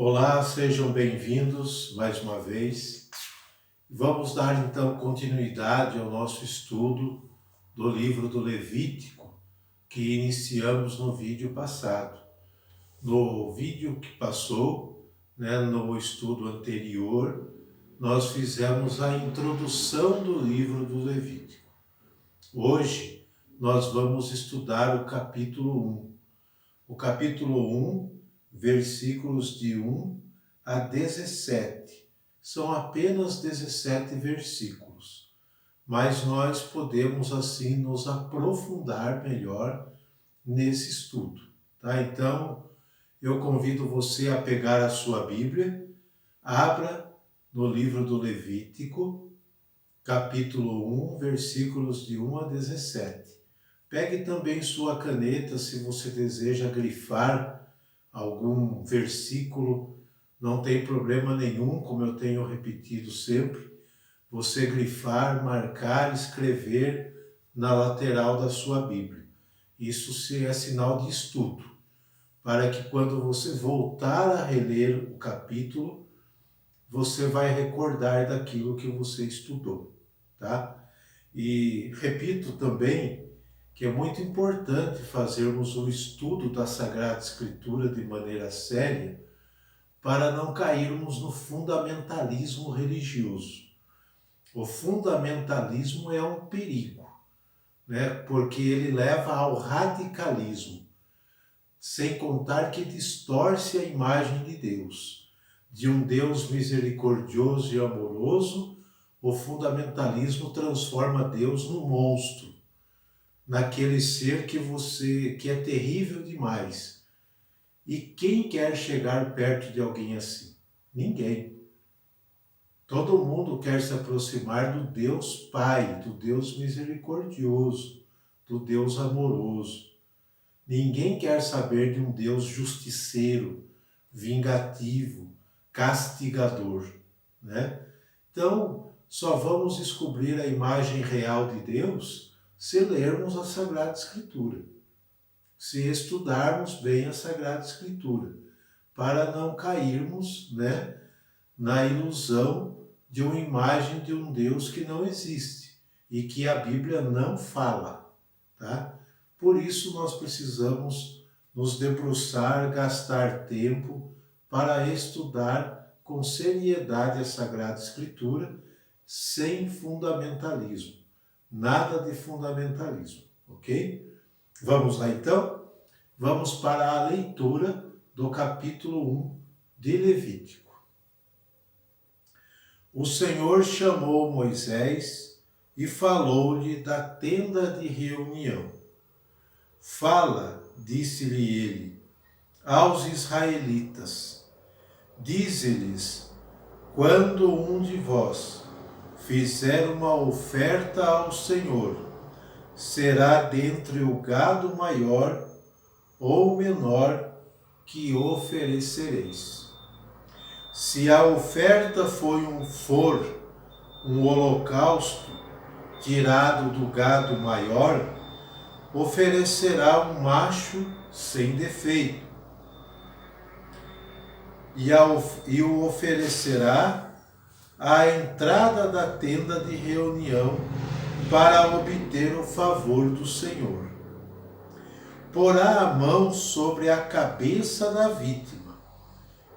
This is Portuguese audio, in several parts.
Olá, sejam bem-vindos mais uma vez. Vamos dar então continuidade ao nosso estudo do livro do Levítico, que iniciamos no vídeo passado. No vídeo que passou, no estudo anterior, nós fizemos a introdução do livro do Levítico. Hoje, nós vamos estudar o capítulo 1. O capítulo 1, versículos de 1 a 17. São apenas 17 versículos, mas nós podemos assim nos aprofundar melhor nesse estudo, tá? Então, eu convido você a pegar a sua Bíblia, abra no livro do Levítico, capítulo 1, versículos de 1 a 17. Pegue também sua caneta se você deseja grifar algum versículo, não tem problema nenhum, como eu tenho repetido sempre, você grifar, marcar, escrever na lateral da sua Bíblia. Isso é sinal de estudo, para que quando você voltar a reler o capítulo, você vai recordar daquilo que você estudou, tá? E repito também que é muito importante fazermos o estudo da Sagrada Escritura de maneira séria para não cairmos no fundamentalismo religioso. O fundamentalismo é um perigo, porque ele leva ao radicalismo, sem contar que distorce a imagem de Deus. De um Deus misericordioso e amoroso, o fundamentalismo transforma Deus num monstro, naquele ser que é terrível demais. E quem quer chegar perto de alguém assim? Ninguém. Todo mundo quer se aproximar do Deus Pai, do Deus misericordioso, do Deus amoroso. Ninguém quer saber de um Deus justiceiro, vingativo, castigador, Então, só vamos descobrir a imagem real de Deus se lermos a Sagrada Escritura, se estudarmos bem a Sagrada Escritura, para não cairmos, na ilusão de uma imagem de um Deus que não existe e que a Bíblia não fala, tá? Por isso nós precisamos nos debruçar, gastar tempo para estudar com seriedade a Sagrada Escritura, sem fundamentalismo. Nada de fundamentalismo, ok? Vamos lá então? Vamos para a leitura do capítulo 1 de Levítico. O Senhor chamou Moisés e falou-lhe da tenda de reunião. Fala, disse-lhe ele, aos israelitas. Dize-lhes, quando um de vós fizer uma oferta ao Senhor, será dentre o gado maior ou menor que oferecereis. Se a oferta for um holocausto tirado do gado maior, oferecerá um macho sem defeito, e o oferecerá à entrada da tenda de reunião para obter o favor do Senhor. Porá a mão sobre a cabeça da vítima,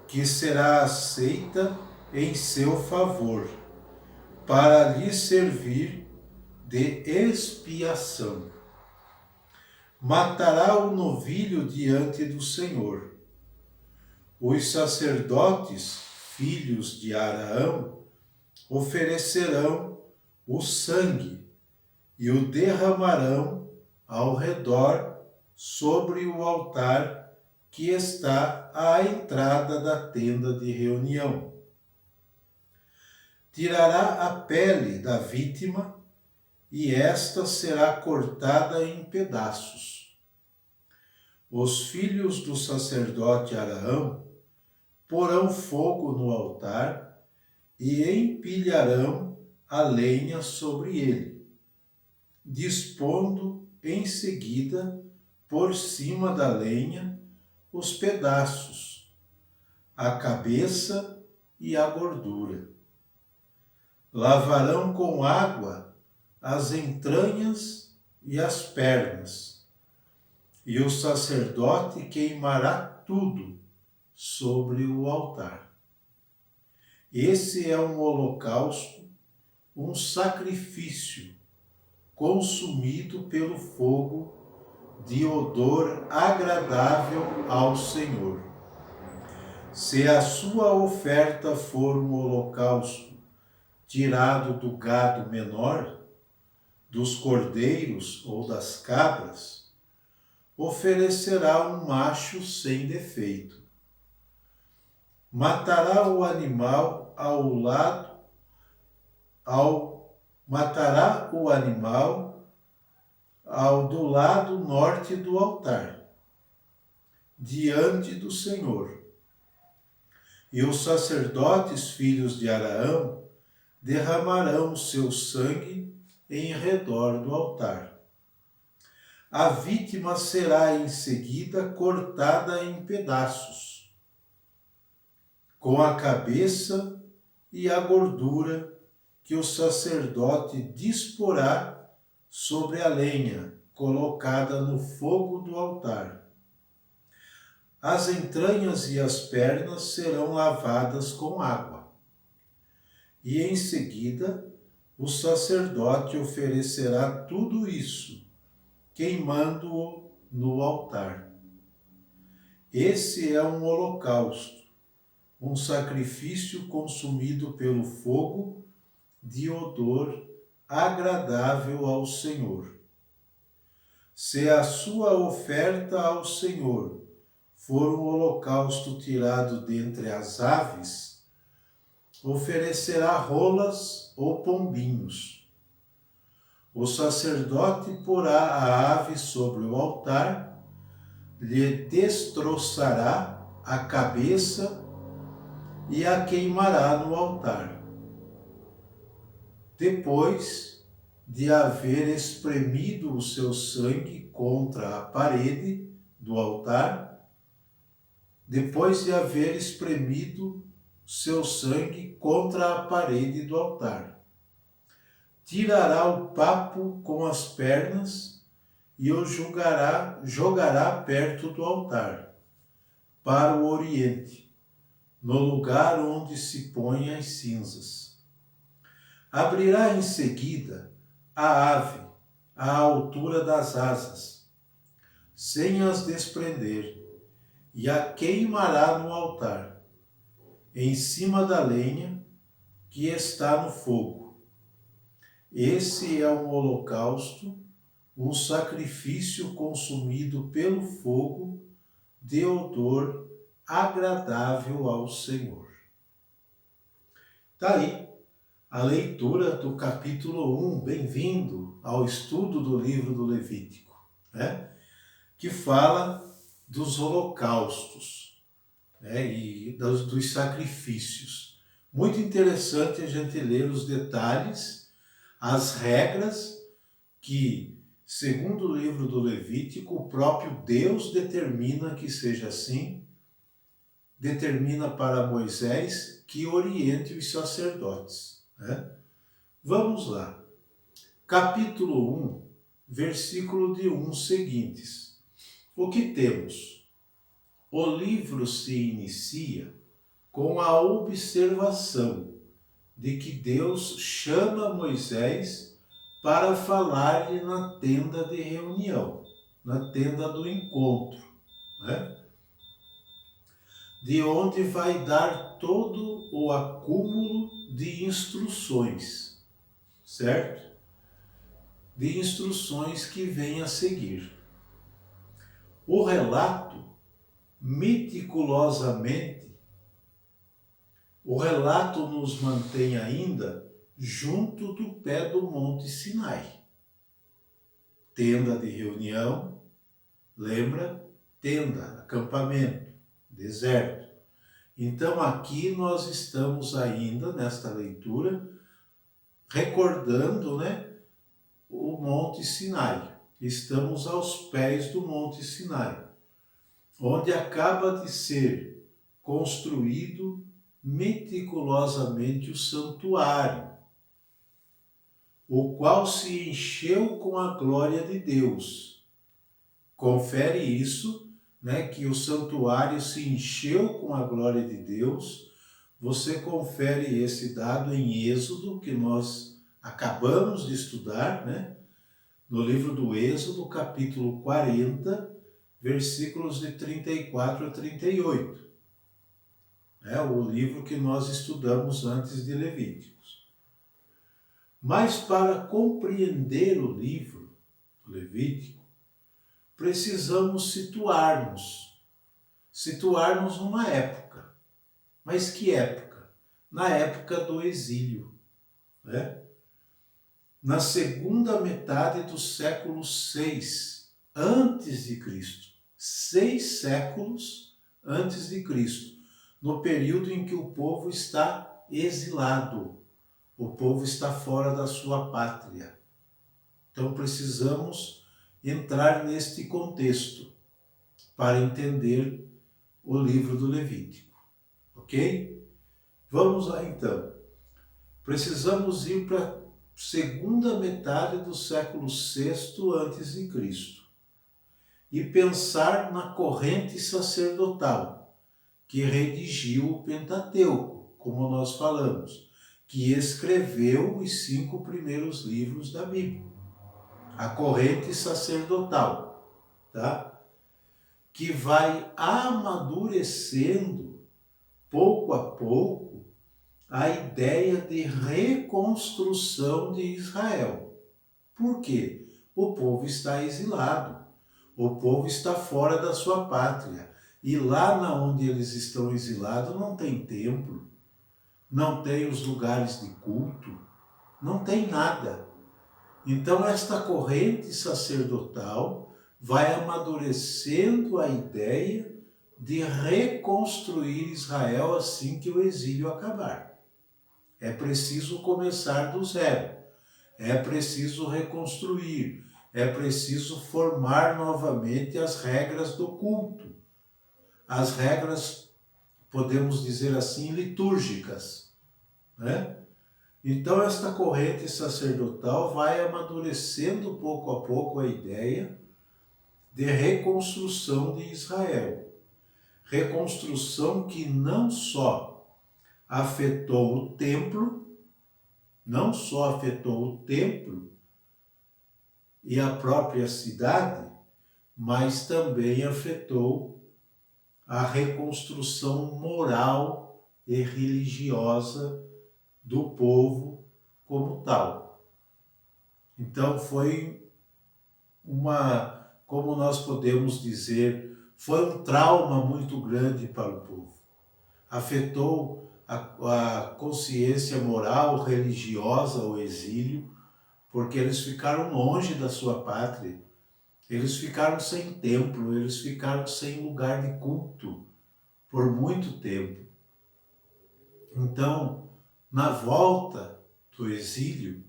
que será aceita em seu favor, para lhe servir de expiação. Matará o novilho diante do Senhor. Os sacerdotes, filhos de Araão, oferecerão o sangue e o derramarão ao redor sobre o altar que está à entrada da tenda de reunião. Tirará a pele da vítima e esta será cortada em pedaços. Os filhos do sacerdote Araão porão fogo no altar e empilharão a lenha sobre ele, dispondo em seguida por cima da lenha os pedaços, a cabeça e a gordura. Lavarão com água as entranhas e as pernas, e o sacerdote queimará tudo sobre o altar. Esse é um holocausto, um sacrifício consumido pelo fogo, de odor agradável ao Senhor. Se a sua oferta for um holocausto tirado do gado menor, dos cordeiros ou das cabras, oferecerá um macho sem defeito. Matará o animal do lado norte do altar, diante do Senhor. E os sacerdotes, filhos de Araão, derramarão o seu sangue em redor do altar. A vítima será em seguida cortada em pedaços, com a cabeça e a gordura que o sacerdote disporá sobre a lenha colocada no fogo do altar. As entranhas e as pernas serão lavadas com água. E em seguida, o sacerdote oferecerá tudo isso, queimando-o no altar. Esse é um holocausto, um sacrifício consumido pelo fogo, de odor agradável ao Senhor. Se a sua oferta ao Senhor for um holocausto tirado dentre as aves, oferecerá rolas ou pombinhos. O sacerdote porá a ave sobre o altar, lhe destroçará a cabeça e a queimará no altar. Depois de haver espremido o seu sangue contra a parede do altar, tirará o papo com as pernas e o jogará perto do altar, para o oriente, no lugar onde se põem as cinzas. Abrirá em seguida a ave à altura das asas, sem as desprender, e a queimará no altar, em cima da lenha que está no fogo. Esse é um holocausto, um sacrifício consumido pelo fogo, de odor agradável ao Senhor. Está aí a leitura do capítulo 1, bem-vindo ao estudo do livro do Levítico, né? Que fala dos holocaustos, né? E dos sacrifícios. Muito interessante a gente ler os detalhes, as regras que, segundo o livro do Levítico, o próprio Deus determina que seja assim, determina para Moisés que oriente os sacerdotes. Vamos lá. Capítulo 1, versículo de 1 seguintes. O que temos? O livro se inicia com a observação de que Deus chama Moisés para falar-lhe na tenda de reunião, na tenda do encontro, né? De onde vai dar todo o acúmulo de instruções, certo? De instruções que vêm a seguir. O relato, meticulosamente, nos mantém ainda junto do pé do Monte Sinai. Tenda de reunião, lembra? Tenda, acampamento, deserto. Então aqui nós estamos ainda, nesta leitura, recordando, né, o Monte Sinai. Estamos aos pés do Monte Sinai, onde acaba de ser construído meticulosamente o santuário, o qual se encheu com a glória de Deus. Confere isso, né, que o santuário se encheu com a glória de Deus. Você confere esse dado em Êxodo, que nós acabamos de estudar, né? No livro do Êxodo, capítulo 40, versículos de 34 a 38. É o livro que nós estudamos antes de Levíticos. Mas para compreender o livro do Levítico, precisamos situar-nos numa época. Mas que época? Na época do exílio, né? Na segunda metade do século 6 antes de Cristo. 6 séculos antes de Cristo, no período em que o povo está exilado, o povo está fora da sua pátria. Então precisamos entrar neste contexto para entender o livro do Levítico, ok? Vamos lá então. Precisamos ir para a segunda metade do século VI antes de Cristo e pensar na corrente sacerdotal que redigiu o Pentateuco, como nós falamos, que escreveu os 5 primeiros livros da Bíblia. A corrente sacerdotal, tá? Que vai amadurecendo pouco a pouco a ideia de reconstrução de Israel. Por quê? O povo está exilado, o povo está fora da sua pátria. E lá onde eles estão exilados não tem templo, não tem os lugares de culto, não tem nada. Então esta corrente sacerdotal vai amadurecendo a ideia de reconstruir Israel assim que o exílio acabar. É preciso começar do zero, é preciso reconstruir, é preciso formar novamente as regras do culto, as regras, podemos dizer assim, litúrgicas, né? Então esta corrente sacerdotal vai amadurecendo pouco a pouco a ideia de reconstrução de Israel. Reconstrução que não só afetou o templo, e a própria cidade, mas também afetou a reconstrução moral e religiosa do povo como tal. Então foi como nós podemos dizer, foi um trauma muito grande para o povo. Afetou a consciência moral, religiosa, o exílio, porque eles ficaram longe da sua pátria, eles ficaram sem templo, eles ficaram sem lugar de culto por muito tempo. Então, na volta do exílio,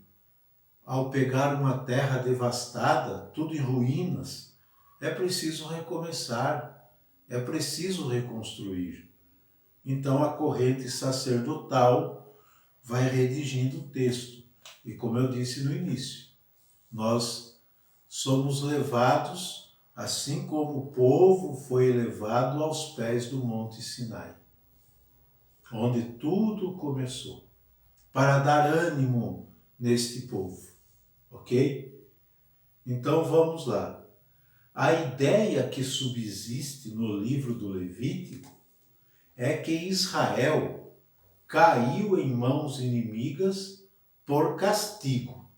ao pegar uma terra devastada, tudo em ruínas, é preciso recomeçar, é preciso reconstruir. Então a corrente sacerdotal vai redigindo o texto. E como eu disse no início, nós somos levados, assim como o povo foi levado aos pés do Monte Sinai, onde tudo começou, para dar ânimo neste povo, ok? Então vamos lá. A ideia que subsiste no livro do Levítico é que Israel caiu em mãos inimigas por castigo.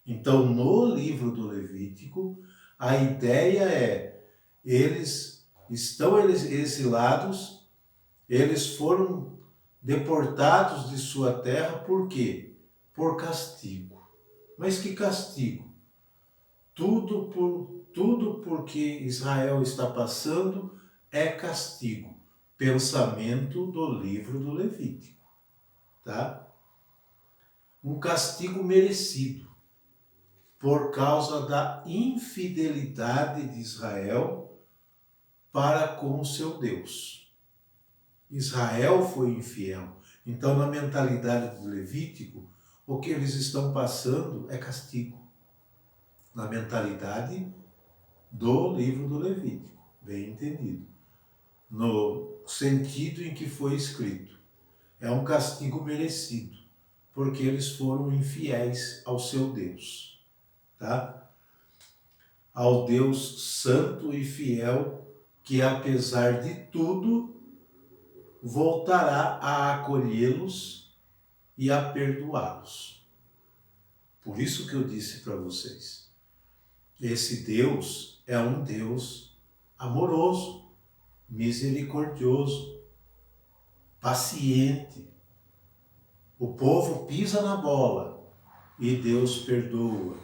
Então, no livro do Levítico, a ideia é, eles estão exilados, eles foram deportados de sua terra, por quê? Por castigo. Mas que castigo? Tudo porque Israel está passando é castigo. Pensamento do livro do Levítico, tá? Um castigo merecido por causa da infidelidade de Israel para com o seu Deus. Israel foi infiel. Então, na mentalidade do Levítico, o que eles estão passando é castigo. Na mentalidade do livro do Levítico, bem entendido. No sentido em que foi escrito. É um castigo merecido, porque eles foram infiéis ao seu Deus, tá? Ao Deus santo e fiel, que apesar de tudo, voltará a acolhê-los e a perdoá-los. Por isso que eu disse para vocês, esse Deus é um Deus amoroso, misericordioso, paciente. O povo pisa na bola e Deus perdoa,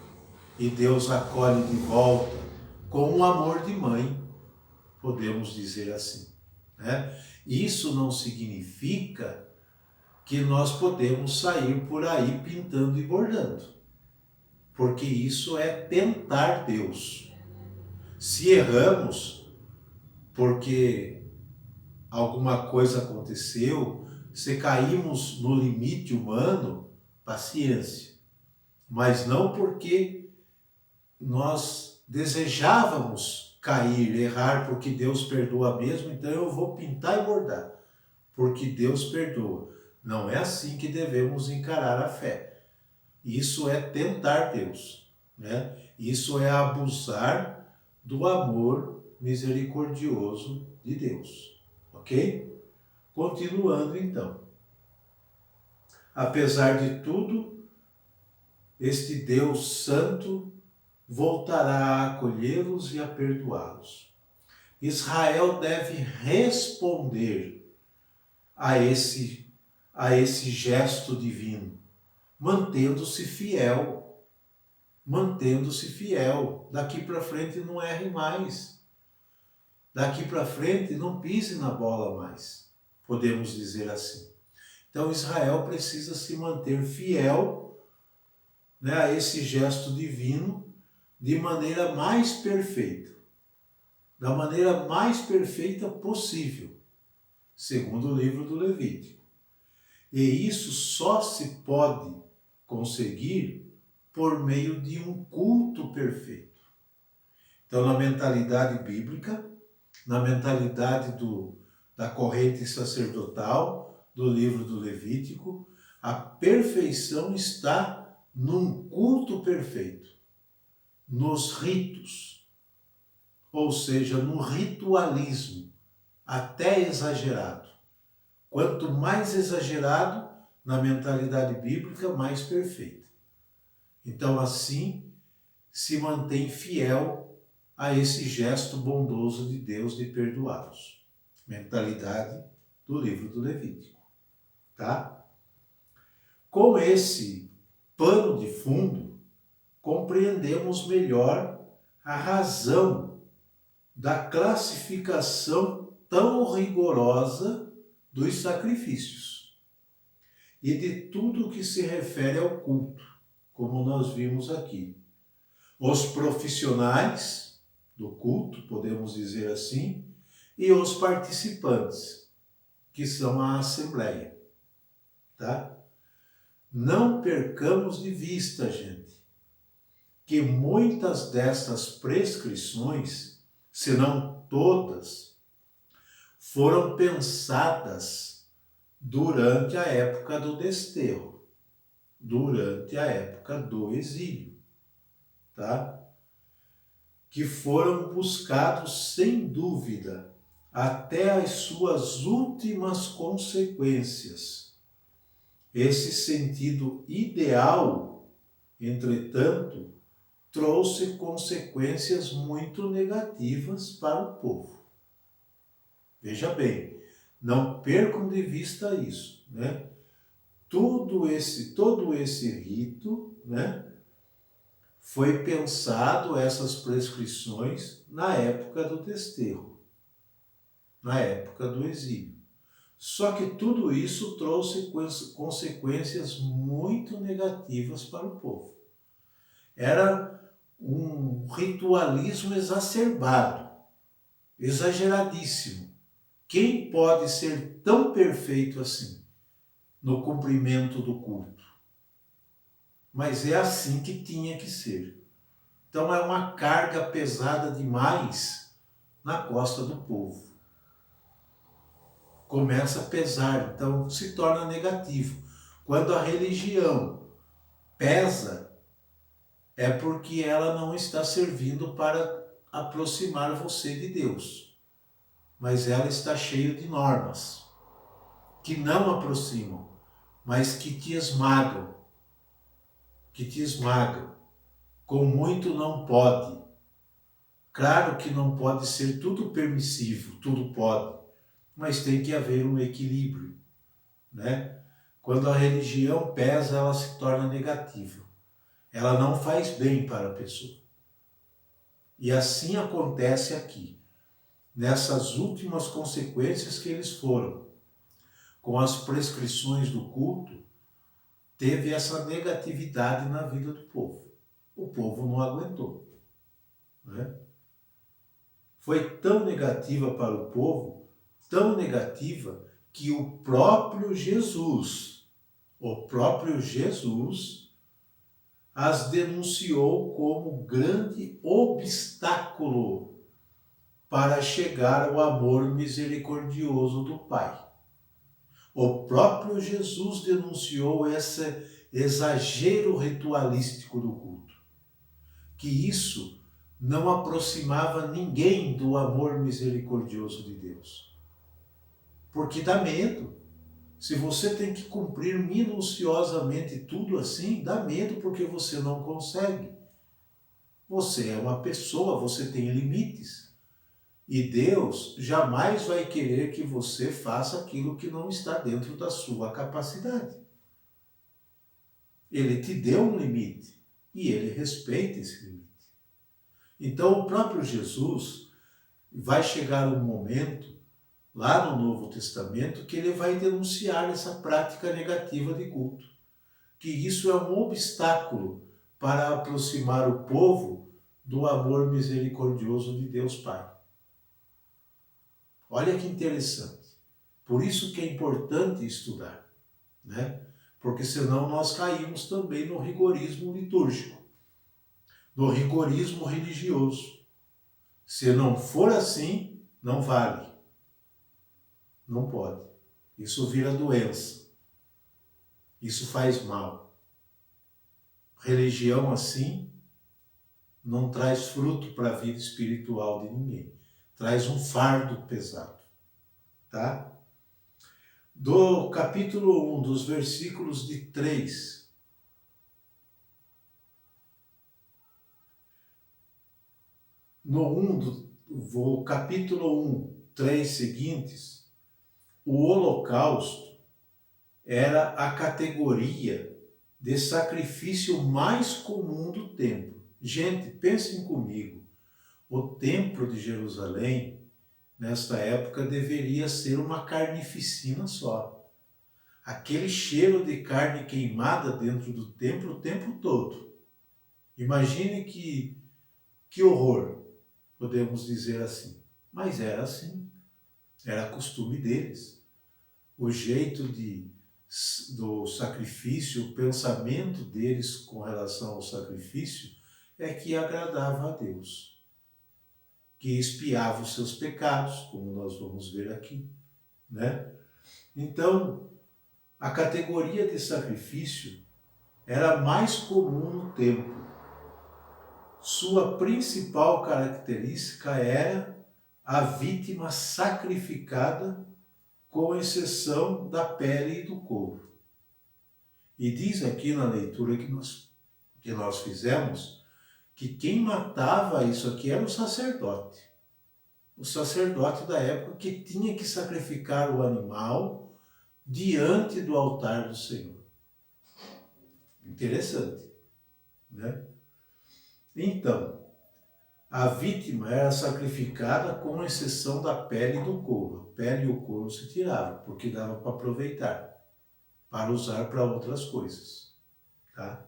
e Deus acolhe de volta com um amor de mãe, podemos dizer assim, né? Isso não significa que nós podemos sair por aí pintando e bordando, porque isso é tentar Deus. Se erramos porque alguma coisa aconteceu, se caímos no limite humano, paciência. Mas não porque nós desejávamos cair, errar, porque Deus perdoa mesmo, então eu vou pintar e bordar, porque Deus perdoa. Não é assim que devemos encarar a fé. Isso é tentar Deus, né? Isso é abusar do amor misericordioso de Deus, ok? Continuando então. Apesar de tudo, este Deus santo voltará a acolhê-los e a perdoá-los. Israel deve responder a esse gesto divino, mantendo-se fiel. Mantendo-se fiel. Daqui para frente não erre mais. Daqui para frente não pise na bola mais. Podemos dizer assim. Então Israel precisa se manter fiel, né, a esse gesto divino de maneira mais perfeita. Da maneira mais perfeita possível, segundo o livro do Levítico. E isso só se pode conseguir por meio de um culto perfeito. Então, na mentalidade bíblica, na mentalidade da corrente sacerdotal, do livro do Levítico, a perfeição está num culto perfeito, nos ritos, ou seja, no ritualismo, até exagerado. Quanto mais exagerado, na mentalidade bíblica, mais perfeito. Então, assim, se mantém fiel a esse gesto bondoso de Deus de perdoá-los. Mentalidade do livro do Levítico, tá? Com esse pano de fundo, compreendemos melhor a razão da classificação tão rigorosa dos sacrifícios e de tudo que se refere ao culto, como nós vimos aqui. Os profissionais do culto, podemos dizer assim, e os participantes, que são a assembleia, tá? Não percamos de vista, gente, que muitas dessas prescrições, se não todas, foram pensadas durante a época do desterro, durante a época do exílio, tá? Que foram buscados sem dúvida até as suas últimas consequências. Esse sentido ideal, entretanto, trouxe consequências muito negativas para o povo. Veja bem, não percam de vista isso, né? Todo esse rito, né, foi pensado, essas prescrições, na época do desterro, na época do exílio. Só que tudo isso trouxe consequências muito negativas para o povo. Era um ritualismo exacerbado, exageradíssimo, quem pode ser tão perfeito assim no cumprimento do culto? Mas é assim que tinha que ser. Então é uma carga pesada demais na costa do povo. Começa a pesar, então se torna negativo. Quando a religião pesa, é porque ela não está servindo para aproximar você de Deus. Mas ela está cheia de normas que não aproximam, mas que te esmagam. Que te esmagam. Com muito não pode. Claro que não pode ser tudo permissivo, tudo pode, mas tem que haver um equilíbrio, né? Quando a religião pesa, ela se torna negativa. Ela não faz bem para a pessoa. E assim acontece aqui, nessas últimas consequências que eles foram. Com as prescrições do culto, teve essa negatividade na vida do povo. O povo não aguentou, né? Foi tão negativa para o povo, tão negativa, que o próprio Jesus as denunciou como grande obstáculo para chegar ao amor misericordioso do Pai. O próprio Jesus denunciou esse exagero ritualístico do culto, que isso não aproximava ninguém do amor misericordioso de Deus. Porque dá medo. Se você tem que cumprir minuciosamente tudo assim, dá medo porque você não consegue. Você é uma pessoa, você tem limites. E Deus jamais vai querer que você faça aquilo que não está dentro da sua capacidade. Ele te deu um limite e ele respeita esse limite. Então o próprio Jesus vai chegar um momento, lá no Novo Testamento, que ele vai denunciar essa prática negativa de culto. Que isso é um obstáculo para aproximar o povo do amor misericordioso de Deus Pai. Olha que interessante. Por isso que é importante estudar, né? Porque senão nós caímos também no rigorismo litúrgico, no rigorismo religioso. Se não for assim, não vale. Não pode. Isso vira doença. Isso faz mal. Religião assim não traz fruto para a vida espiritual de ninguém. Traz um fardo pesado. Tá? Do capítulo 1, dos versículos de 3. No capítulo 1, 3 seguintes, o holocausto era a categoria de sacrifício mais comum do templo. Gente, pensem comigo, o templo de Jerusalém, nesta época, deveria ser uma carnificina só. Aquele cheiro de carne queimada dentro do templo o tempo todo. Imagine que horror, podemos dizer assim. Mas era assim, era costume deles. O jeito do sacrifício, o pensamento deles com relação ao sacrifício é que agradava a Deus, que expiava os seus pecados, como nós vamos ver aqui, né? Então, a categoria de sacrifício era mais comum no templo. Sua principal característica era a vítima sacrificada, com exceção da pele e do couro. E diz aqui na leitura que nós fizemos, que quem matava isso aqui era o sacerdote. O sacerdote da época que tinha que sacrificar o animal diante do altar do Senhor. Interessante, né? Então, a vítima era sacrificada com exceção da pele e do couro. A pele e o couro se tiravam, porque dava para aproveitar, para usar para outras coisas. Tá?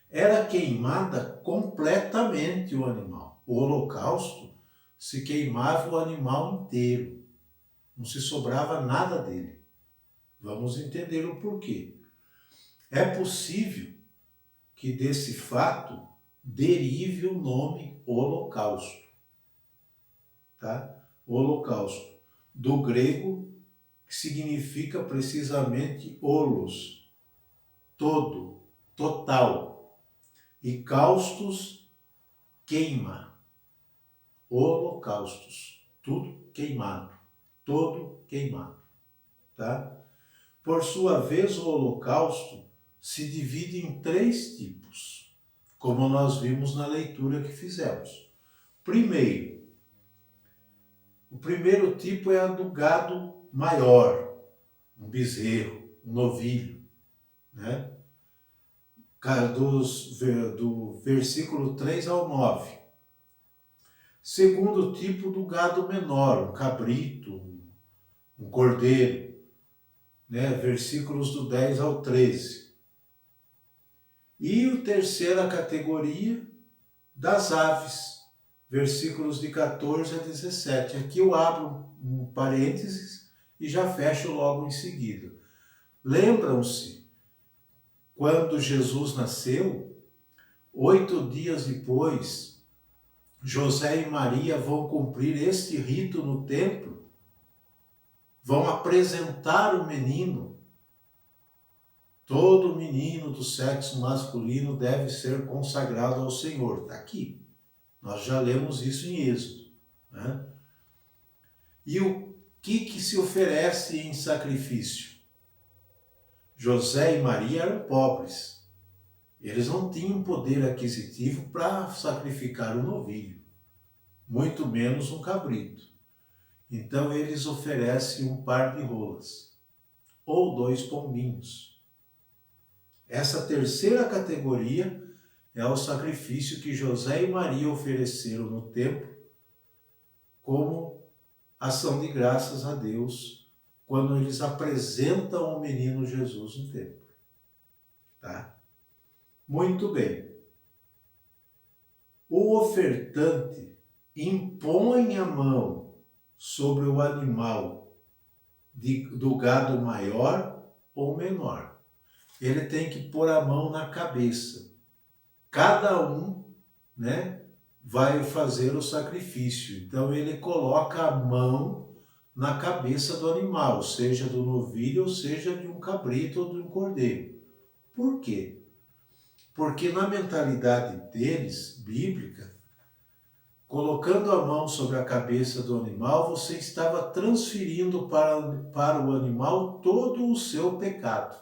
Era queimada completamente o animal. O holocausto se queimava o animal inteiro, não se sobrava nada dele. Vamos entender o porquê. É possível que desse fato derive o nome holocausto, tá? Holocausto, do grego, que significa precisamente holos, todo, total, e caustos, queima, holocaustos, tudo queimado, todo queimado, tá? Por sua vez, o holocausto se divide em 3 tipos, como nós vimos na leitura que fizemos. Primeiro, o primeiro tipo é a do gado maior, um bezerro, um novilho, né? Do versículo 3 ao 9. Segundo tipo do gado menor, um cabrito, um cordeiro, né? Versículos do 10 ao 13. E a terceira categoria, das aves, versículos de 14 a 17. Aqui eu abro um parênteses e já fecho logo em seguida. Lembram-se, quando Jesus nasceu, 8 dias depois, José e Maria vão cumprir este rito no templo, vão apresentar o menino. Todo menino do sexo masculino deve ser consagrado ao Senhor. Está aqui. Nós já lemos isso em Êxodo, né? E o que se oferece em sacrifício? José e Maria eram pobres. Eles não tinham poder aquisitivo para sacrificar um novilho, muito menos um cabrito. Então eles oferecem um par de rolas, ou 2 pombinhos. Essa terceira categoria é o sacrifício que José e Maria ofereceram no templo como ação de graças a Deus quando eles apresentam o menino Jesus no templo. Tá? Muito bem. O ofertante impõe a mão sobre o animal do gado maior ou menor. Ele tem que pôr a mão na cabeça. Cada um, né, vai fazer o sacrifício. Então ele coloca a mão na cabeça do animal, seja do novilho, ou seja de um cabrito ou de um cordeiro. Por quê? Porque na mentalidade deles, bíblica, colocando a mão sobre a cabeça do animal, você estava transferindo para o animal todo o seu pecado.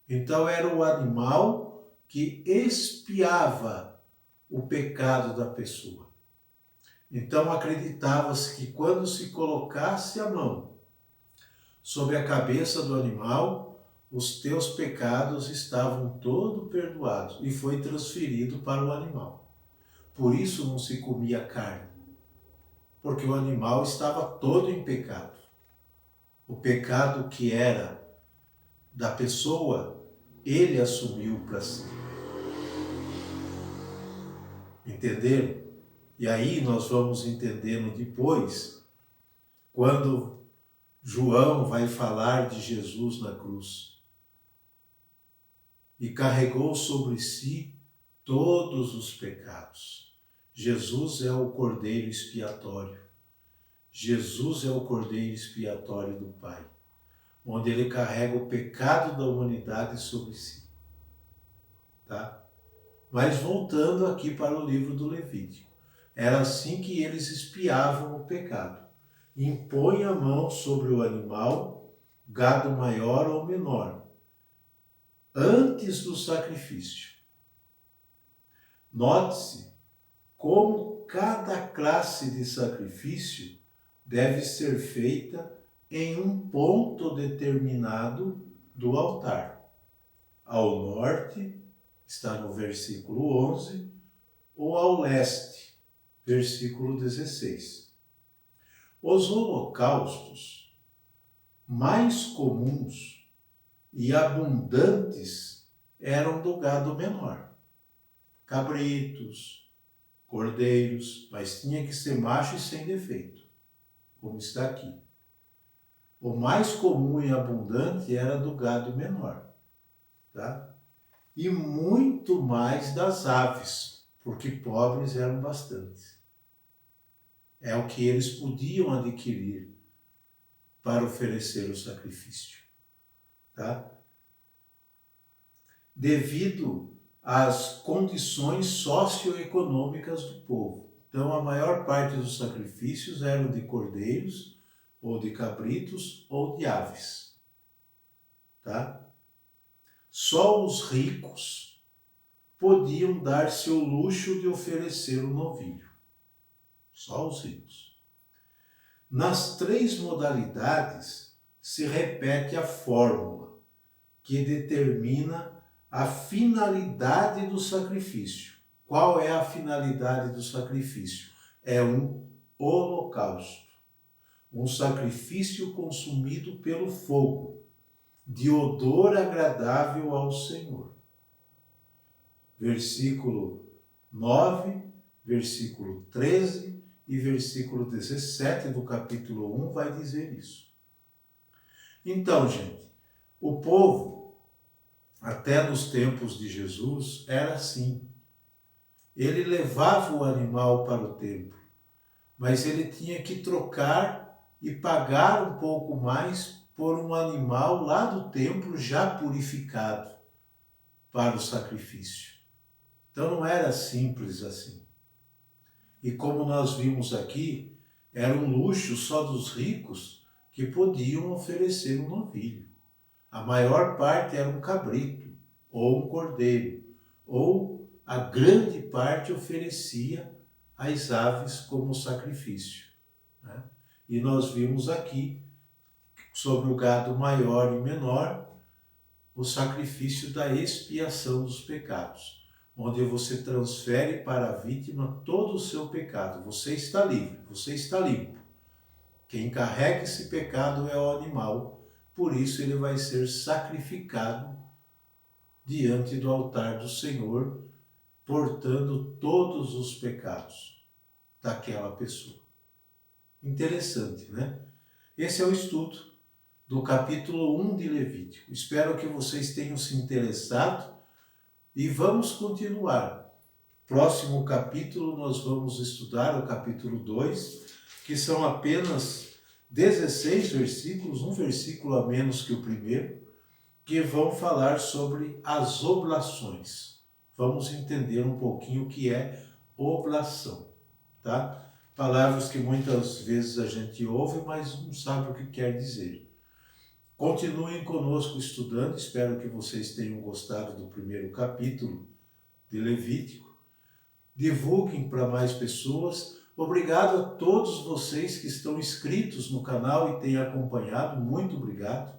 Então era o animal que expiava o pecado da pessoa. Então acreditava-se que quando se colocasse a mão sobre a cabeça do animal, os teus pecados estavam todos perdoados e foi transferido para o animal. Por isso não se comia carne, porque o animal estava todo em pecado. O pecado que era da pessoa, ele assumiu para si. Entenderam? E aí nós vamos entendendo depois, quando João vai falar de Jesus na cruz. E carregou sobre si todos os pecados. Jesus é o Cordeiro expiatório. Jesus é o Cordeiro expiatório do Pai, onde ele carrega o pecado da humanidade sobre si. Tá? Mas voltando aqui para o livro do Levítico, era assim que eles expiavam o pecado. Impõe a mão sobre o animal, gado maior ou menor, antes do sacrifício. Note-se como cada classe de sacrifício deve ser feita em um ponto determinado do altar. Ao norte, está no versículo 11, ou ao leste, versículo 16. Os holocaustos mais comuns e abundantes eram do gado menor. Cabritos, cordeiros, mas tinha que ser macho e sem defeito, como está aqui. O mais comum e abundante era do gado menor, tá? E muito mais das aves, porque pobres eram bastantes. É o que eles podiam adquirir para oferecer o sacrifício, tá? Devido às condições socioeconômicas do povo. Então, a maior parte dos sacrifícios eram de cordeiros, ou de cabritos, ou de aves, tá? Só os ricos podiam dar-se o luxo de oferecer o novilho. Só os ricos. Nas 3 modalidades se repete a fórmula que determina a finalidade do sacrifício. Qual é a finalidade do sacrifício? É um holocausto, um sacrifício consumido pelo fogo, de odor agradável ao Senhor. Versículo 9, versículo 13 e versículo 17 do capítulo 1 vai dizer isso. Então, gente, o povo, até nos tempos de Jesus, era assim. Ele levava o animal para o templo, mas ele tinha que trocar e pagar um pouco mais por um animal lá do templo já purificado para o sacrifício. Então não era simples assim. E como nós vimos aqui, era um luxo só dos ricos que podiam oferecer um novilho. A maior parte era um cabrito, ou um cordeiro, ou a grande parte oferecia as aves como sacrifício, né? E nós vimos aqui, sobre o gado maior e menor, o sacrifício da expiação dos pecados, onde você transfere para a vítima todo o seu pecado. Você está livre, você está limpo. Quem carrega esse pecado é o animal, por isso ele vai ser sacrificado diante do altar do Senhor, portando todos os pecados daquela pessoa. Interessante, né? Esse é o estudo do capítulo 1 de Levítico. Espero que vocês tenham se interessado e vamos continuar. Próximo capítulo nós vamos estudar o capítulo 2, que são apenas 16 versículos, um versículo a menos que o primeiro, que vão falar sobre as oblações. Vamos entender um pouquinho o que é oblação, tá? Palavras que muitas vezes a gente ouve, mas não sabe o que quer dizer. Continuem conosco estudando, espero que vocês tenham gostado do primeiro capítulo de Levítico. Divulguem para mais pessoas. Obrigado a todos vocês que estão inscritos no canal e têm acompanhado, muito obrigado.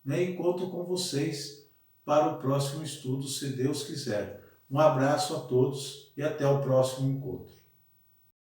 E conto com vocês para o próximo estudo, se Deus quiser. Um abraço a todos e até o próximo encontro.